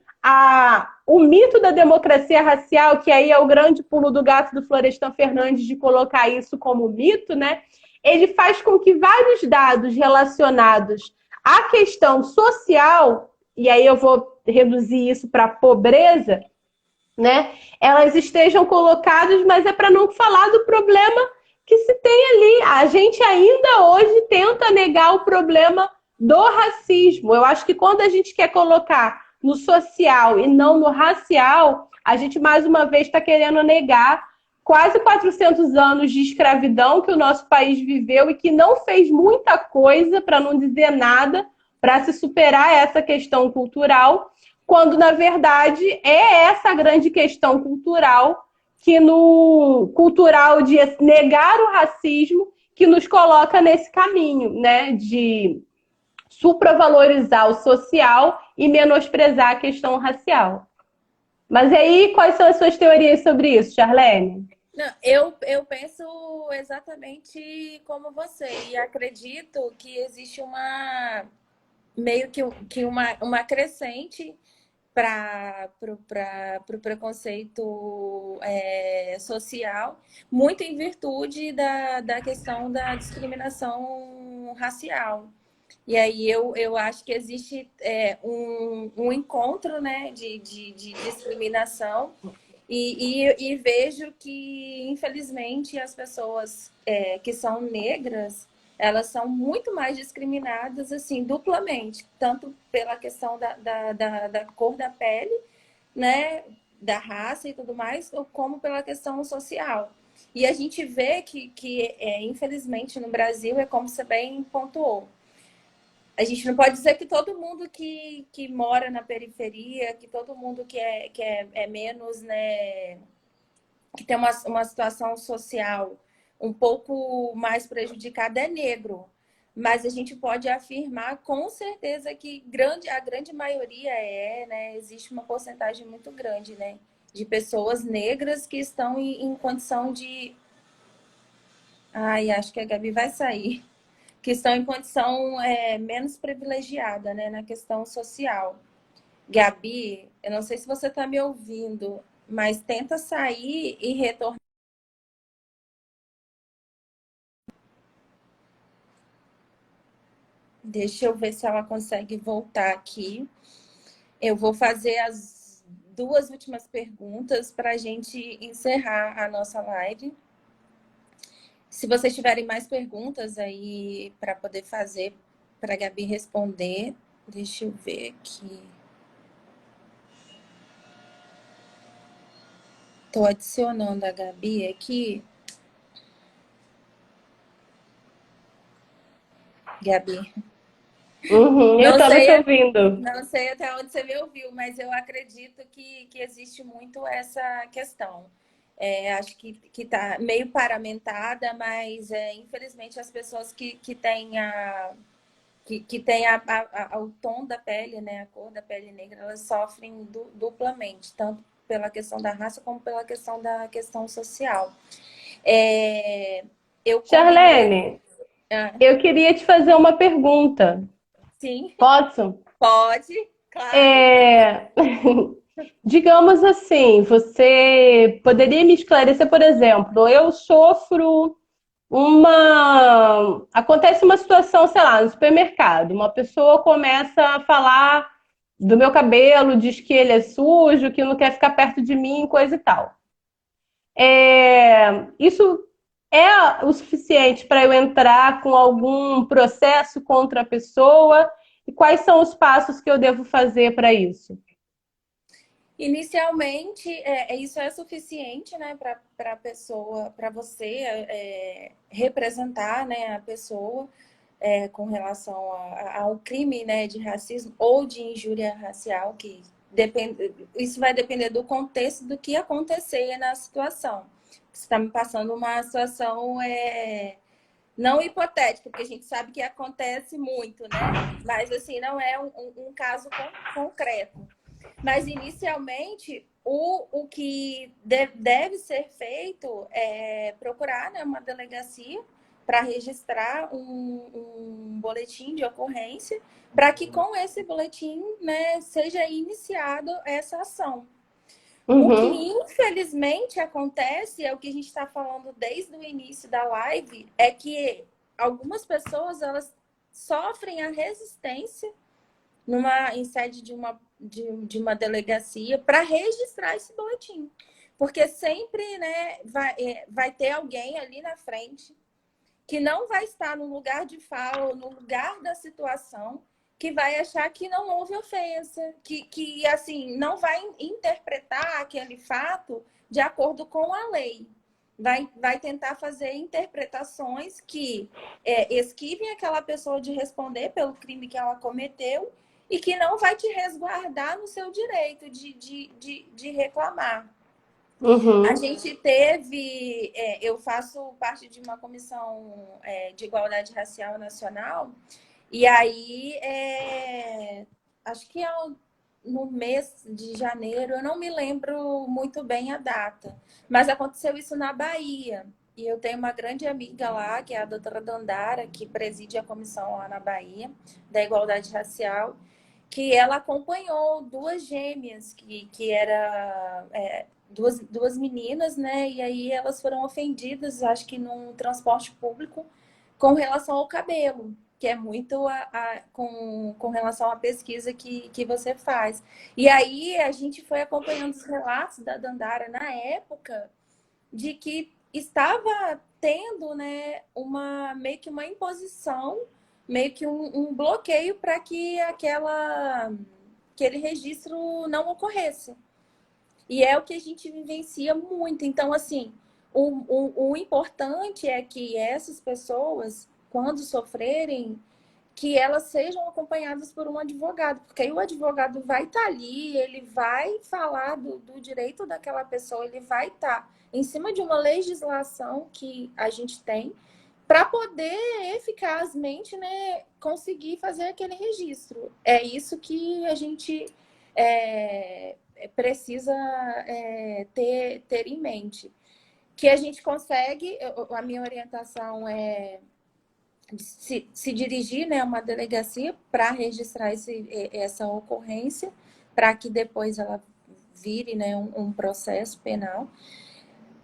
o mito da democracia racial, que aí é o grande pulo do gato do Florestan Fernandes de colocar isso como mito, né? ele faz com que vários dados relacionados à questão social, e aí eu vou reduzir isso para pobreza, né? Elas estejam colocadas, mas é para não falar do problema que se tem ali. A gente ainda hoje tenta negar o problema do racismo. Eu acho que quando a gente quer colocar no social e não no racial, a gente mais uma vez está querendo negar quase 400 anos de escravidão que o nosso país viveu e que não fez muita coisa, para não dizer nada, para se superar essa questão cultural, quando, na verdade, é essa grande questão cultural, que no cultural de negar o racismo, que nos coloca nesse caminho, né, de supravalorizar o social e menosprezar a questão racial. Mas aí, quais são as suas teorias sobre isso, Charlene? Não, eu penso exatamente como você e acredito que existe meio que uma crescente para o preconceito social, muito em virtude da questão da discriminação racial. E aí eu acho que existe um encontro, né, de discriminação e vejo que, infelizmente, as pessoas que são negras, elas são muito mais discriminadas, assim, duplamente, tanto pela questão da cor da pele, né, da raça e tudo mais, como pela questão social. E a gente vê que infelizmente, no Brasil, é como você bem pontuou. A gente não pode dizer que todo mundo que mora na periferia, que todo mundo que é menos, né, que tem uma situação social um pouco mais prejudicada é negro. Mas a gente pode afirmar com certeza que a grande maioria né? Existe uma porcentagem muito grande, né? De pessoas negras que estão em condição de... Ai, acho que a Gabi vai sair. Que estão em condição menos privilegiada, né? Na questão social. Gabi, eu não sei se você está me ouvindo, mas tenta sair e retornar. Deixa eu ver se ela consegue voltar aqui. Eu vou fazer as duas últimas perguntas para a gente encerrar a nossa live. Se vocês tiverem mais perguntas aí para poder fazer, para a Gabi responder, deixa eu ver aqui. Estou adicionando a Gabi aqui. Gabi. Eu estava te ouvindo. Não sei até onde você me ouviu, mas eu acredito que existe muito essa questão. Acho que está meio paramentada, mas infelizmente as pessoas que têm o tom da pele, né, a cor da pele negra, elas sofrem duplamente, tanto pela questão da raça como pela questão social. Charlene, eu queria te fazer uma pergunta. Sim. Posso? Pode, claro. Digamos assim, você poderia me esclarecer, por exemplo, eu sofro acontece uma situação, sei lá, no supermercado. Uma pessoa começa a falar do meu cabelo, diz que ele é sujo, que não quer ficar perto de mim, coisa e tal. Isso é o suficiente para eu entrar com algum processo contra a pessoa? E quais são os passos que eu devo fazer para isso? Inicialmente, isso é suficiente, né, para a pessoa, para você representar, né, a pessoa com relação ao crime, né, de racismo ou de injúria racial, que isso vai depender do contexto do que acontecer na situação. Você está me passando uma situação não hipotética, porque a gente sabe que acontece muito, né? Mas assim, não é um caso concreto. Mas, inicialmente, o que deve ser feito é procurar, né, uma delegacia para registrar um boletim de ocorrência, para que com esse boletim, né, seja iniciado essa ação. O que, infelizmente, acontece, é o que a gente está falando desde o início da live, é que algumas pessoas, elas sofrem a resistência em sede de uma delegacia para registrar esse boletim. Porque sempre, né, vai ter alguém ali na frente que não vai estar no lugar de fala ou no lugar da situação, que vai achar que não houve ofensa, que assim, não vai interpretar aquele fato de acordo com a lei. Vai tentar fazer interpretações que esquivem aquela pessoa de responder pelo crime que ela cometeu e que não vai te resguardar no seu direito de reclamar. A gente teve, eu faço parte de uma comissão de igualdade racial nacional, e aí, acho que no mês de janeiro, eu não me lembro muito bem a data, mas aconteceu isso na Bahia. E eu tenho uma grande amiga lá, que é a doutora Dandara, que preside a comissão lá na Bahia, da igualdade racial, que ela acompanhou duas gêmeas, que era duas meninas, né? E aí elas foram ofendidas, acho que num transporte público, com relação ao cabelo, que é muito com relação à pesquisa que você faz. E aí a gente foi acompanhando os relatos da Dandara na época de que estava tendo, né, meio que uma imposição, meio que um bloqueio para que aquele registro não ocorresse. E é o que a gente vivencia muito. Então, assim, o importante é que essas pessoas, quando sofrerem, que elas sejam acompanhadas por um advogado, porque aí o advogado vai estar ali, ele vai falar do direito daquela pessoa, ele vai estar em cima de uma legislação que a gente tem para poder eficazmente, né, conseguir fazer aquele registro. É isso que a gente precisa ter em mente. Que a gente consegue, a minha orientação é se dirigir, né, a uma delegacia para registrar essa ocorrência, para que depois ela vire, né, um processo penal,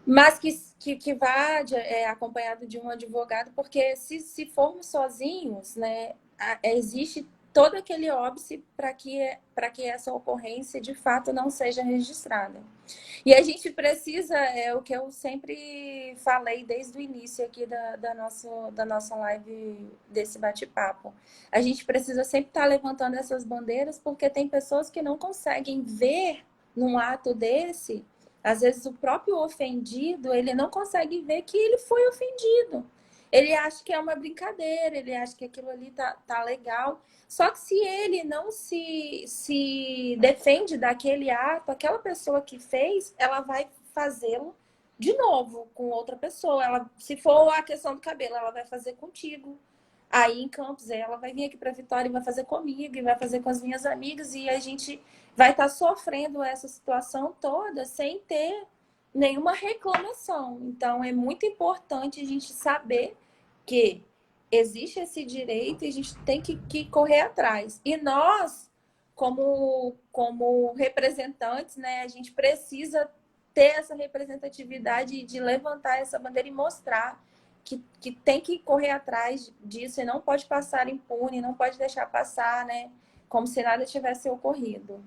mas que vá acompanhado de um advogado, porque se formos sozinhos, né, existe todo aquele óbice para que essa ocorrência de fato não seja registrada. E a gente precisa, é o que eu sempre falei desde o início aqui da nossa live, desse bate-papo. A gente precisa sempre estar levantando essas bandeiras, porque tem pessoas que não conseguem ver num ato desse, às vezes o próprio ofendido, ele não consegue ver que ele foi ofendido. Ele acha que é uma brincadeira, ele acha que aquilo ali tá legal. Só que se ele não se defende daquele ato, aquela pessoa que fez, ela vai fazê-lo de novo com outra pessoa. Se for a questão do cabelo, ela vai fazer contigo. Aí em Campos, ela vai vir aqui para Vitória e vai fazer comigo, e vai fazer com as minhas amigas, e a gente vai estar sofrendo essa situação toda sem ter nenhuma reclamação. Então, é muito importante a gente saber que existe esse direito e a gente tem que correr atrás. E nós, como representantes, né, a gente precisa ter essa representatividade de levantar essa bandeira e mostrar que tem que correr atrás disso e não pode passar impune, não pode deixar passar, né, como se nada tivesse ocorrido.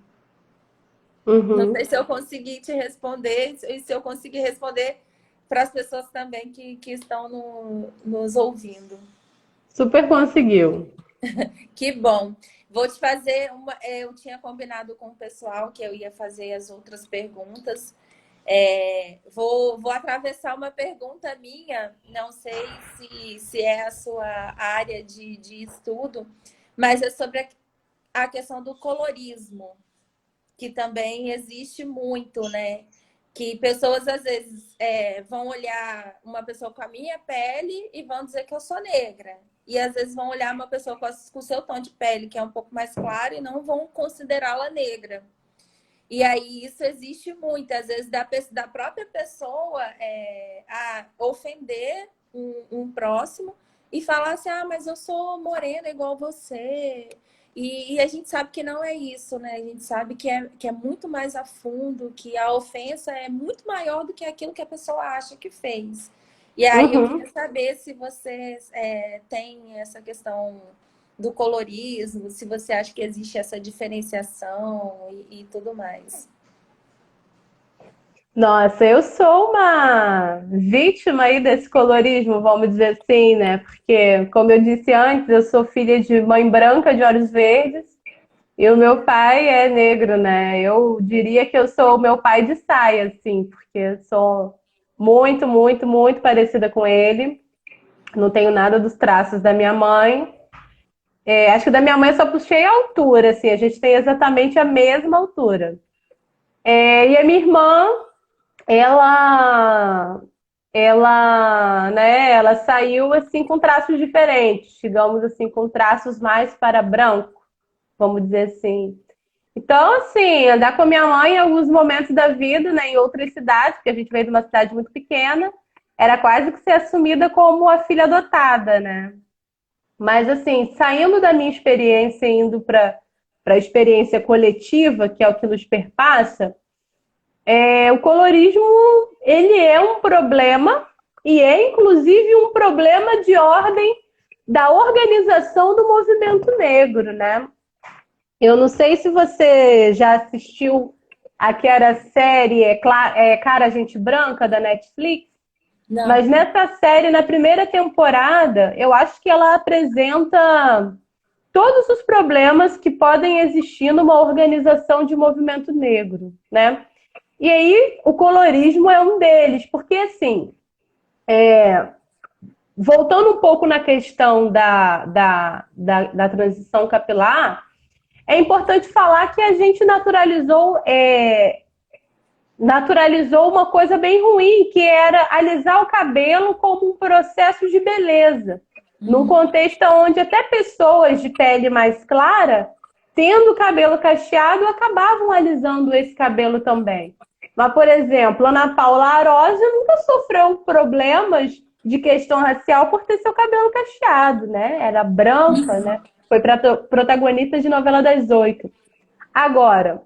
Não sei se eu consegui te responder, e se eu conseguir responder para as pessoas também que estão nos ouvindo. Super conseguiu. Que bom. Vou te fazer eu tinha combinado com o pessoal que eu ia fazer as outras perguntas. Vou atravessar uma pergunta minha, não sei se é a sua área de estudo, mas é sobre a questão do colorismo, que também existe muito, né? Que pessoas, às vezes, vão olhar uma pessoa com a minha pele e vão dizer que eu sou negra. E, às vezes, vão olhar uma pessoa com o seu tom de pele, que é um pouco mais claro, e não vão considerá-la negra. E aí, isso existe muito. Às vezes, da própria pessoa a ofender um próximo e falar assim, mas eu sou morena igual você. E a gente sabe que não é isso, né? A gente sabe que é muito mais a fundo, que a ofensa é muito maior do que aquilo que a pessoa acha que fez. E aí eu Uhum. queria saber se você tem essa questão do colorismo, se você acha que existe essa diferenciação e tudo mais. Nossa, eu sou uma vítima aí desse colorismo, vamos dizer assim, né? Porque, como eu disse antes, eu sou filha de mãe branca de olhos verdes e o meu pai é negro, né? Eu diria que eu sou o meu pai de saia, assim, porque eu sou muito, muito, muito parecida com ele. Não tenho nada dos traços da minha mãe. Acho que da minha mãe eu só puxei a altura, assim, a gente tem exatamente a mesma altura. E a minha irmã, ela, ela saiu assim com traços diferentes, digamos assim, com traços mais para branco, vamos dizer assim. Então, assim, andar com a minha mãe em alguns momentos da vida, né, em outras cidades, porque a gente veio de uma cidade muito pequena, era quase que ser assumida como a filha adotada, né? Mas, assim, saindo da minha experiência, e indo para a experiência coletiva, que é o que nos perpassa, o colorismo, ele é um problema e é, inclusive, um problema de ordem da organização do movimento negro, né? Eu não sei se você já assistiu aquela série Cara Gente Branca, da Netflix, mas Não. nessa série, na primeira temporada, eu acho que ela apresenta todos os problemas que podem existir numa organização de movimento negro, né? E aí, o colorismo é um deles, porque assim, voltando um pouco na questão da transição capilar, é importante falar que a gente naturalizou uma coisa bem ruim, que era alisar o cabelo como um processo de beleza. Num contexto onde até pessoas de pele mais clara, tendo cabelo cacheado, acabavam alisando esse cabelo também. Mas, por exemplo, Ana Paula Arósio nunca sofreu problemas de questão racial por ter seu cabelo cacheado, né? Era branca, né? Foi protagonista de novela das 8. Agora,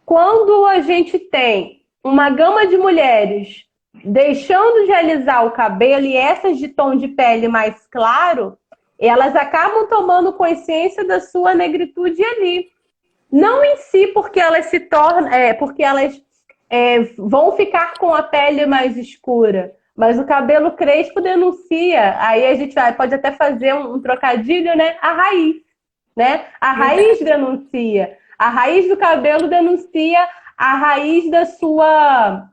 quando a gente tem uma gama de mulheres deixando de alisar o cabelo e essas de tom de pele mais claro, elas acabam tomando consciência da sua negritude ali. Não em si porque elas se tornam, porque elas vão ficar com a pele mais escura, mas o cabelo crespo denuncia. Aí a gente pode até fazer um trocadilho, né? A raiz, né? A raiz Verdade. denuncia. A raiz do cabelo denuncia a raiz da sua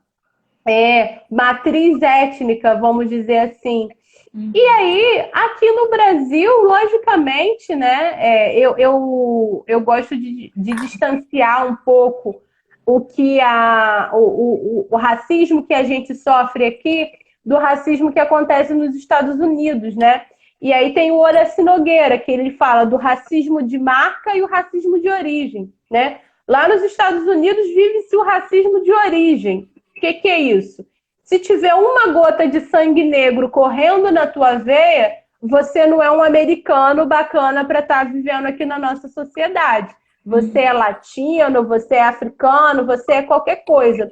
matriz étnica, vamos dizer assim. E aí, aqui no Brasil, logicamente, né, eu gosto de distanciar um pouco o racismo que a gente sofre aqui do racismo que acontece nos Estados Unidos, né? E aí tem o Horácio Nogueira, que ele fala do racismo de marca e o racismo de origem, né? Lá nos Estados Unidos vive-se o racismo de origem. O que é isso? Se tiver uma gota de sangue negro correndo na tua veia, você não é um americano bacana para estar vivendo aqui na nossa sociedade. Você é latino, você é africano, você é qualquer coisa.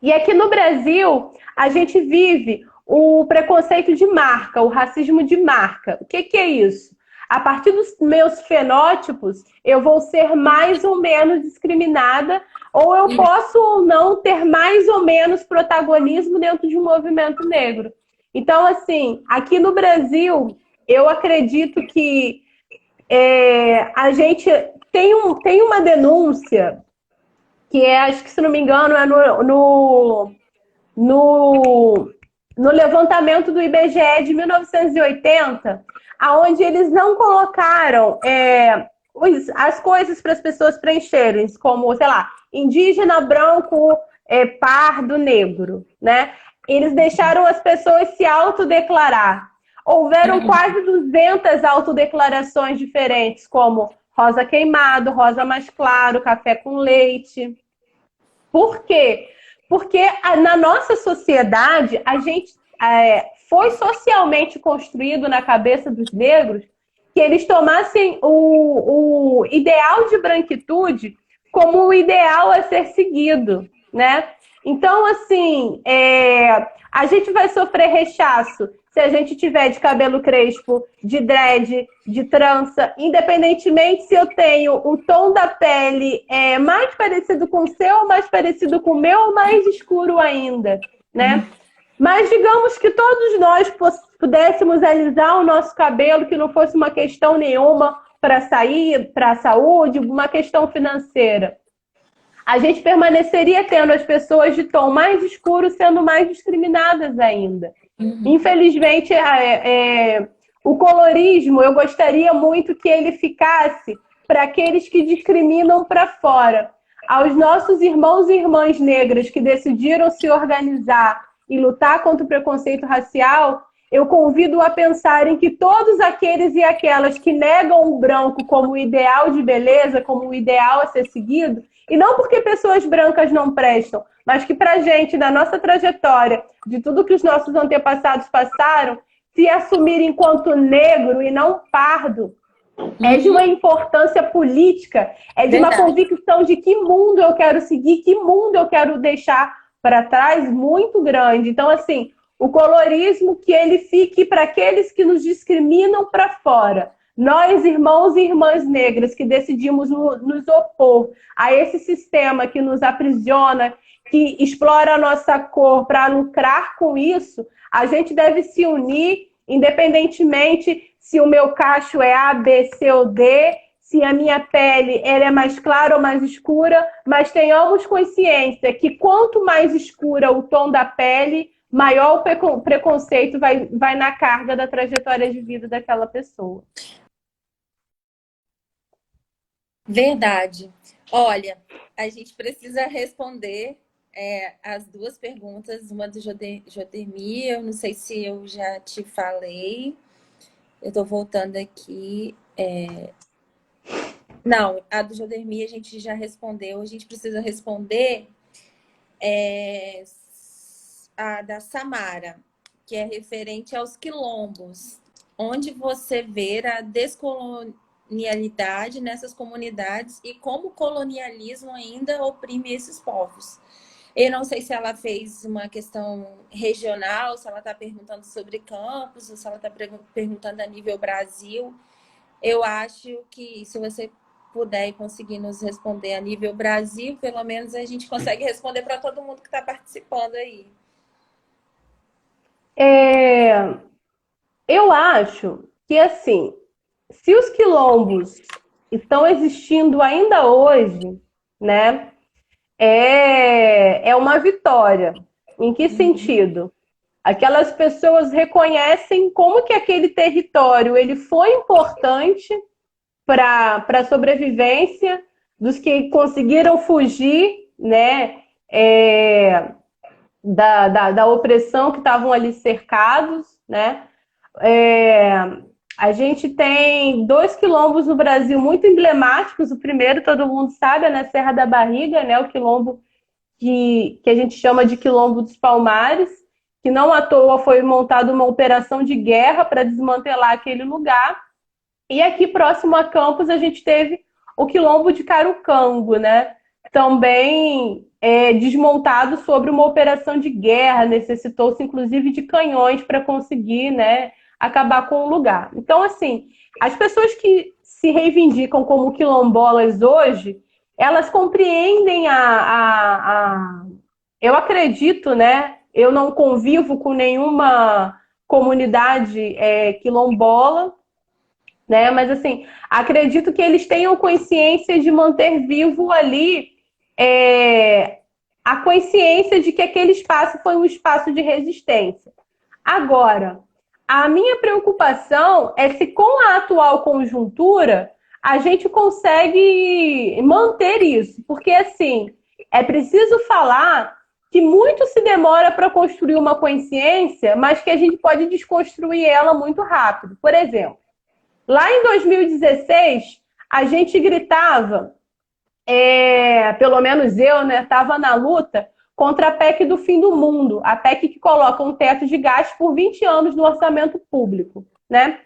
E aqui no Brasil, a gente vive o preconceito de marca, o racismo de marca. O que é isso? A partir dos meus fenótipos, eu vou ser mais ou menos discriminada, ou eu posso ou não ter mais ou menos protagonismo dentro de um movimento negro. Então, assim, aqui no Brasil, eu acredito que a gente tem uma denúncia que acho que, se não me engano, é no, no levantamento do IBGE de 1980, aonde eles não colocaram as coisas para as pessoas preencherem, como, sei lá, indígena, branco, pardo, negro, né? Eles deixaram as pessoas se autodeclarar. Houveram quase 200 autodeclarações diferentes, como rosa queimado, rosa mais claro, café com leite. Por quê? Porque na nossa sociedade, a gente foi socialmente construído na cabeça dos negros que eles tomassem o ideal de branquitude como o ideal a ser seguido, né? Então, assim, a gente vai sofrer rechaço se a gente tiver de cabelo crespo, de dread, de trança, independentemente se eu tenho o tom da pele mais parecido com o seu, mais parecido com o meu, ou mais escuro ainda, né? Mas digamos que todos nós pudéssemos alisar o nosso cabelo, que não fosse uma questão nenhuma para sair, para a saúde, uma questão financeira. A gente permaneceria tendo as pessoas de tom mais escuro sendo mais discriminadas ainda. Infelizmente, o colorismo, eu gostaria muito que ele ficasse para aqueles que discriminam para fora. Aos nossos irmãos e irmãs negras que decidiram se organizar e lutar contra o preconceito racial, eu convido a pensarem que todos aqueles e aquelas que negam o branco como o ideal de beleza, como o ideal a ser seguido, e não porque pessoas brancas não prestam, mas que pra gente, na nossa trajetória, de tudo que os nossos antepassados passaram, se assumir enquanto negro e não pardo, é de uma importância política, é de uma convicção de que mundo eu quero seguir, que mundo eu quero deixar para trás muito grande. Então, assim, o colorismo que ele fique para aqueles que nos discriminam para fora. Nós, irmãos e irmãs negras, que decidimos nos opor a esse sistema que nos aprisiona, que explora a nossa cor para lucrar com isso, a gente deve se unir, independentemente se o meu cacho é A, B, C ou D, se a minha pele ela é mais clara ou mais escura, mas tenhamos consciência que quanto mais escura o tom da pele, maior o preconceito vai na carga da trajetória de vida daquela pessoa. Verdade. Olha, a gente precisa responder as duas perguntas, uma do Jodemir, eu não sei se eu já te falei, eu estou voltando aqui. Não, a do Jodemir a gente já respondeu, a gente precisa responder a da Samara, que é referente aos quilombos, onde você vê a descolonialidade nessas comunidades e como o colonialismo ainda oprime esses povos. Eu não sei se ela fez uma questão regional, se ela está perguntando sobre campos, ou se ela está perguntando a nível Brasil. Eu acho que se você puder e conseguir nos responder a nível Brasil, pelo menos a gente consegue responder para todo mundo que está participando aí. Eu acho que, assim, se os quilombos estão existindo ainda hoje, né, é uma vitória. Em que sentido? Aquelas pessoas reconhecem como que aquele território ele foi importante para a sobrevivência dos que conseguiram fugir, né, da opressão, que estavam ali cercados, né? A gente tem 2 quilombos no Brasil muito emblemáticos. O primeiro, todo mundo sabe, é na Serra da Barriga, né? O quilombo que a gente chama de Quilombo dos Palmares, que não à toa foi montada uma operação de guerra para desmantelar aquele lugar. E aqui próximo a Campos a gente teve o Quilombo de Carucango, né? Também desmontado sobre uma operação de guerra, necessitou-se inclusive de canhões para conseguir, né, acabar com o lugar. Então, assim, as pessoas que se reivindicam como quilombolas hoje, elas compreendem eu acredito, né? Eu não convivo com nenhuma comunidade quilombola, né? Mas, assim, acredito que eles tenham consciência de manter vivo ali a consciência de que aquele espaço foi um espaço de resistência. Agora, a minha preocupação é se com a atual conjuntura a gente consegue manter isso. Porque, assim, é preciso falar que muito se demora para construir uma consciência, mas que a gente pode desconstruir ela muito rápido. Por exemplo, lá em 2016, a gente gritava, pelo menos eu, né, estava na luta contra a PEC do fim do mundo, a PEC que coloca um teto de gasto por 20 anos no orçamento público, né?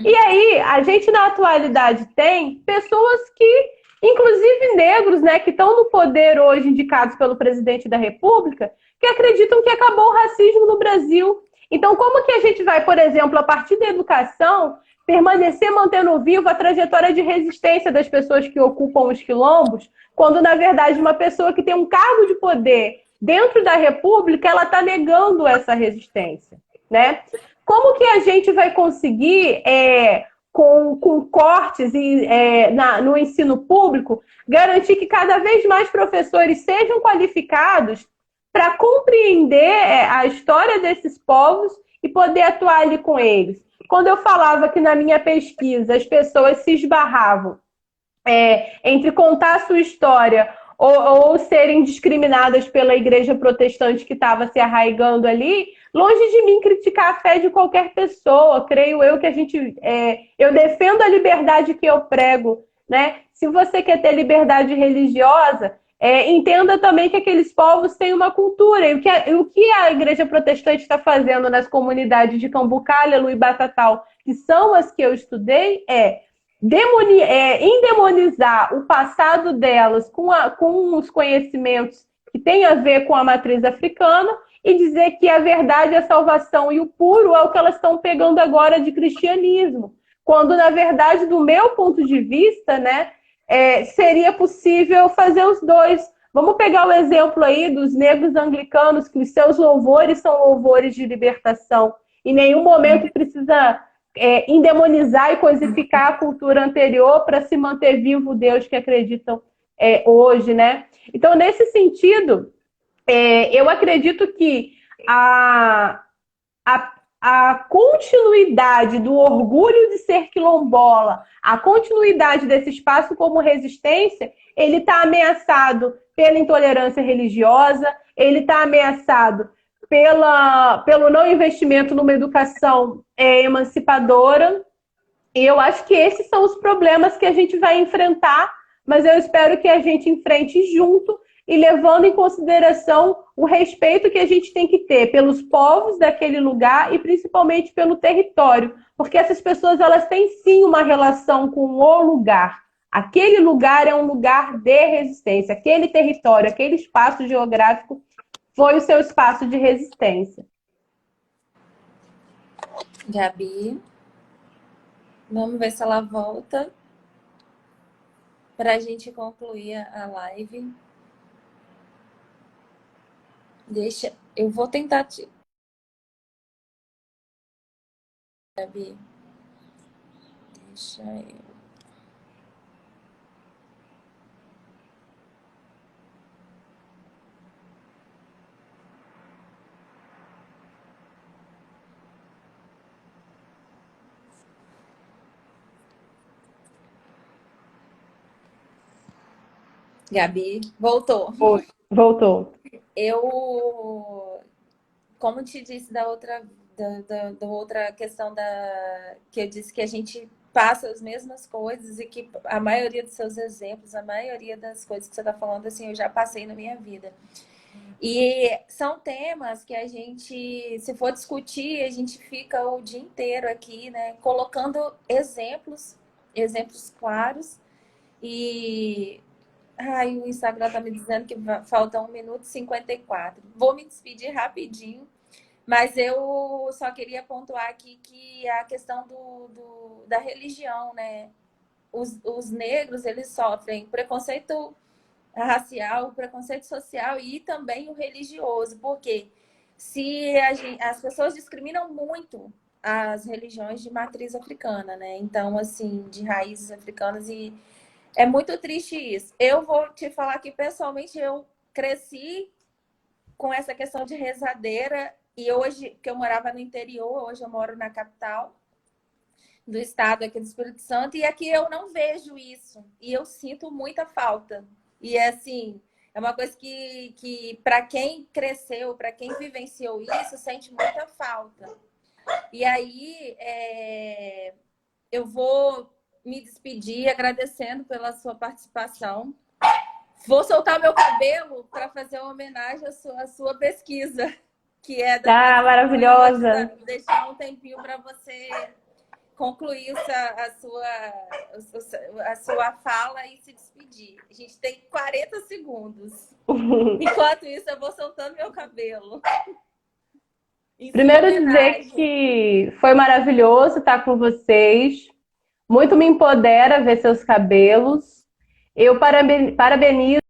E aí, a gente na atualidade tem pessoas que inclusive negros, né, que estão no poder hoje, indicados pelo presidente da República, que acreditam que acabou o racismo no Brasil. Então, como que a gente vai, por exemplo, a partir da educação, permanecer mantendo viva a trajetória de resistência das pessoas que ocupam os quilombos, quando, na verdade, uma pessoa que tem um cargo de poder dentro da República, ela está negando essa resistência, né? Como que a gente vai conseguir, com cortes no ensino público, garantir que cada vez mais professores sejam qualificados para compreender a história desses povos e poder atuar ali com eles? Quando eu falava que na minha pesquisa as pessoas se esbarravam entre contar a sua história ou serem discriminadas pela igreja protestante que estava se arraigando ali, longe de mim criticar a fé de qualquer pessoa, creio eu que eu defendo a liberdade que eu prego, né? Se você quer ter liberdade religiosa, entenda também que aqueles povos têm uma cultura. E o que a igreja protestante está fazendo nas comunidades de Cambucalha, e Batatal, que são as que eu estudei, endemonizar o passado delas com os conhecimentos que têm a ver com a matriz africana e dizer que a verdade, a salvação e o puro é o que elas estão pegando agora de cristianismo. Quando, na verdade, do meu ponto de vista, né, seria possível fazer os dois. Vamos pegar o exemplo aí dos negros anglicanos, que os seus louvores são louvores de libertação. Em nenhum momento precisa endemonizar e coisificar a cultura anterior para se manter vivo o Deus que acreditam hoje, né? Então, nesse sentido, eu acredito que a continuidade do orgulho de ser quilombola, a continuidade desse espaço como resistência, ele está ameaçado pela intolerância religiosa, ele está ameaçado pelo não investimento numa educação emancipadora. E eu acho que esses são os problemas que a gente vai enfrentar, mas eu espero que a gente enfrente junto e levando em consideração o respeito que a gente tem que ter pelos povos daquele lugar e principalmente pelo território, porque essas pessoas elas têm sim uma relação com o lugar. Aquele lugar é um lugar de resistência, aquele território, aquele espaço geográfico foi o seu espaço de resistência. Gabi, vamos ver se ela volta para a gente concluir a live. Eu vou tentar te... Gabi, deixa eu... Gabi, voltou. Voltou. Eu, como te disse da outra questão que eu disse que a gente passa as mesmas coisas e que a maioria dos seus exemplos, a maioria das coisas que você está falando, assim, eu já passei na minha vida. E são temas que a gente, se for discutir, a gente fica o dia inteiro aqui, né, colocando exemplos claros. E o Instagram tá me dizendo que falta 1 minuto e 54. Vou me despedir rapidinho, mas eu só queria pontuar aqui que a questão da religião, né? Os negros, eles sofrem preconceito racial, preconceito social e também o religioso, porque as pessoas discriminam muito as religiões de matriz africana, né? Então, assim, de raízes africanas, e é muito triste isso. Eu vou te falar que, pessoalmente, eu cresci com essa questão de rezadeira. E hoje, que eu morava no interior, hoje eu moro na capital do estado, aqui do Espírito Santo. E aqui eu não vejo isso. E eu sinto muita falta. E, assim, é uma coisa que para quem cresceu, para quem vivenciou isso, sente muita falta. E aí, eu vou me despedir agradecendo pela sua participação. Vou soltar meu cabelo para fazer uma homenagem à sua pesquisa, que é da maravilhosa. Deixar um tempinho para você concluir a sua fala e se despedir. A gente tem 40 segundos. Enquanto isso, eu vou soltando meu cabelo. Primeiro dizer que foi maravilhoso estar com vocês. Muito me empodera ver seus cabelos. Eu parabenizo